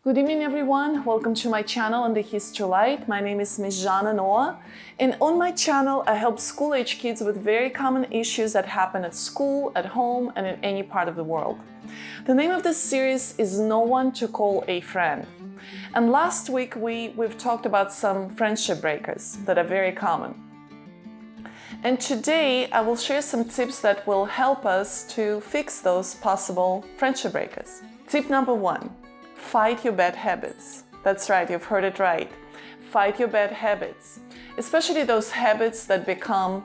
Good evening, everyone. Welcome to my channel on the History Light. My name is Ms. Jana Noah, and on my channel, I help school-age kids with very common issues that happen at school, at home, and in any part of the world. The name of this series is No One to Call a Friend. And last week, we've talked about some friendship breakers that are very common. And today, I will share some tips that will help us to fix those possible friendship breakers. Tip number 1. Fight your bad habits. That's right, you've heard it right. Fight your bad habits, especially those habits that become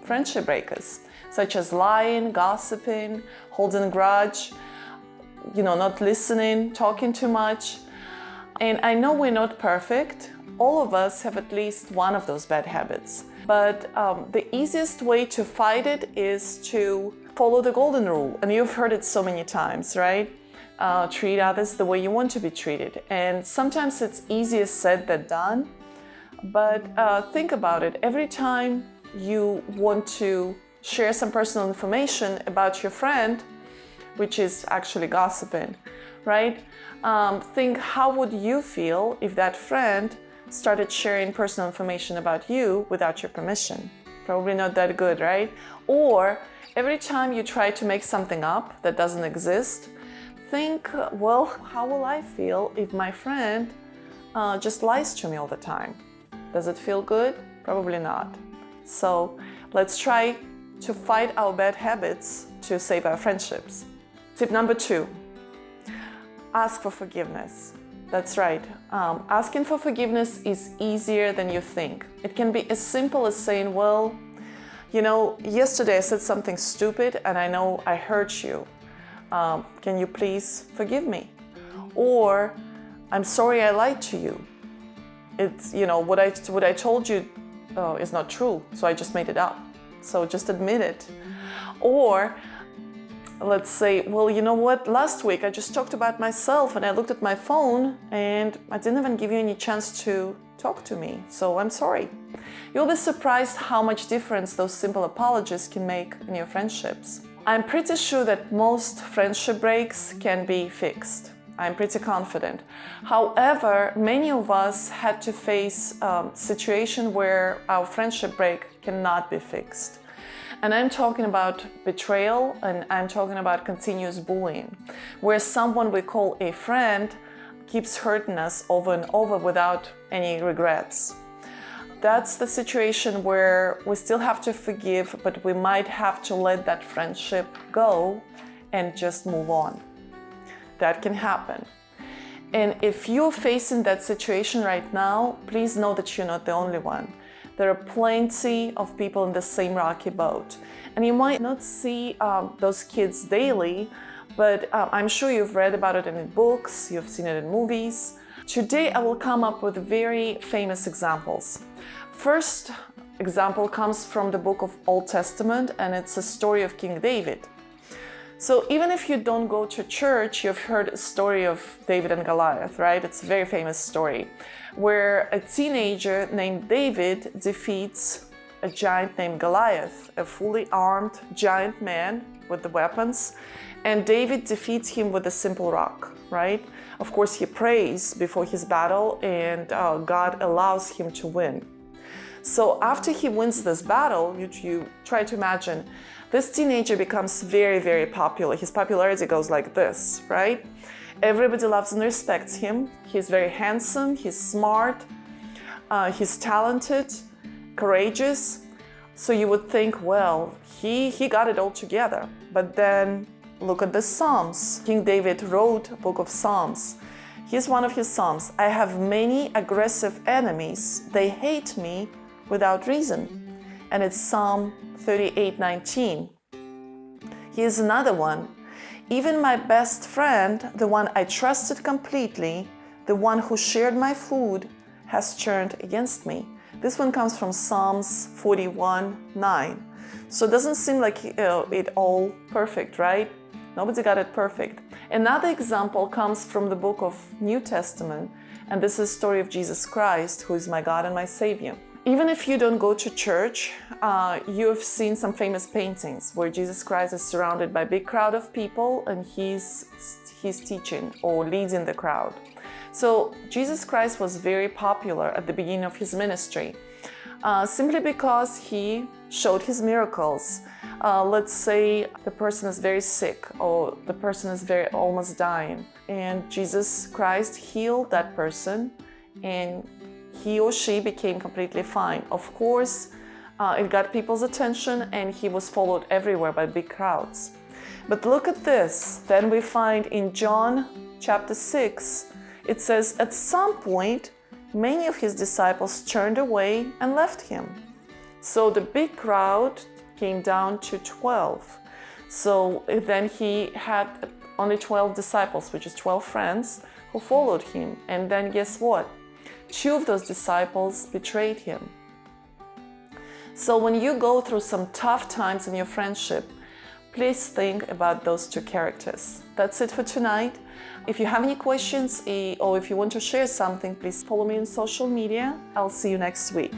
friendship breakers, such as lying, gossiping, holding a grudge, not listening, talking too much. And I know we're not perfect. All of us have at least one of those bad habits. But the easiest way to fight it is to follow the golden rule. And you've heard it so many times, right? Treat others the way you want to be treated. And sometimes it's easier said than done, but think about it. Every time you want to share some personal information about your friend, which is actually gossiping, right? Think, how would you feel if that friend started sharing personal information about you without your permission? Probably not that good, right? Or every time you try to make something up that doesn't exist, think, well, how will I feel if my friend just lies to me all the time? Does it feel good? Probably not. So let's try to fight our bad habits to save our friendships. Tip number 2, ask for forgiveness. That's right. Asking for forgiveness is easier than you think. It can be as simple as saying, well, yesterday I said something stupid and I know I hurt you. Can you please forgive me? Or, I'm sorry I lied to you. It's, what I told you is not true, so I just made it up. So just admit it. Or, let's say, well, you know what? Last week I just talked about myself and I looked at my phone and I didn't even give you any chance to talk to me, so I'm sorry. You'll be surprised how much difference those simple apologies can make in your friendships. I'm pretty sure that most friendship breaks can be fixed. I'm pretty confident. However, many of us had to face a situation where our friendship break cannot be fixed. And I'm talking about betrayal, and I'm talking about continuous bullying, where someone we call a friend keeps hurting us over and over without any regrets. That's the situation where we still have to forgive, but we might have to let that friendship go and just move on. That can happen. And if you're facing that situation right now, please know that you're not the only one. There are plenty of people in the same rocky boat. And you might not see those kids daily, but I'm sure you've read about it in books, you've seen it in movies. Today I will come up with very famous examples. First example comes from the book of Old Testament, and it's a story of King David. So even if you don't go to church, you've heard a story of David and Goliath, right? It's a very famous story where a teenager named David defeats a giant named Goliath, a fully armed giant man with the weapons, and David defeats him with a simple rock, right? Of course, he prays before his battle, and God allows him to win. So after he wins this battle, you try to imagine, this teenager becomes very, very popular. His popularity goes like this, right? Everybody loves and respects him. He's very handsome, he's smart, he's talented, courageous. So you would think, well, he got it all together. But then look at the Psalms. King David wrote a book of Psalms. Here's one of his Psalms. I have many aggressive enemies. They hate me without reason. And it's Psalm 38:19. Here's another one. Even my best friend, the one I trusted completely, the one who shared my food, has turned against me. This one comes from Psalms 41:9. So it doesn't seem like it all perfect, right? Nobody got it perfect. Another example comes from the book of New Testament, and this is the story of Jesus Christ, who is my God and my Savior. Even if you don't go to church, you have seen some famous paintings where Jesus Christ is surrounded by a big crowd of people and he's he's teaching or leading the crowd. So Jesus Christ was very popular at the beginning of his ministry, simply because he showed his miracles. Let's say the person is very sick or the person is almost dying, and Jesus Christ healed that person and he or she became completely fine. Of course, it got people's attention and he was followed everywhere by big crowds. But look at this. Then we find in John chapter 6, it says, at some point, many of his disciples turned away and left him. So the big crowd came down to 12. So then he had only 12 disciples, which is 12 friends, who followed him. And then guess what? 2 of those disciples betrayed him. So when you go through some tough times in your friendship, please think about those 2 characters. That's it for tonight. If you have any questions or if you want to share something, please follow me on social media. I'll see you next week.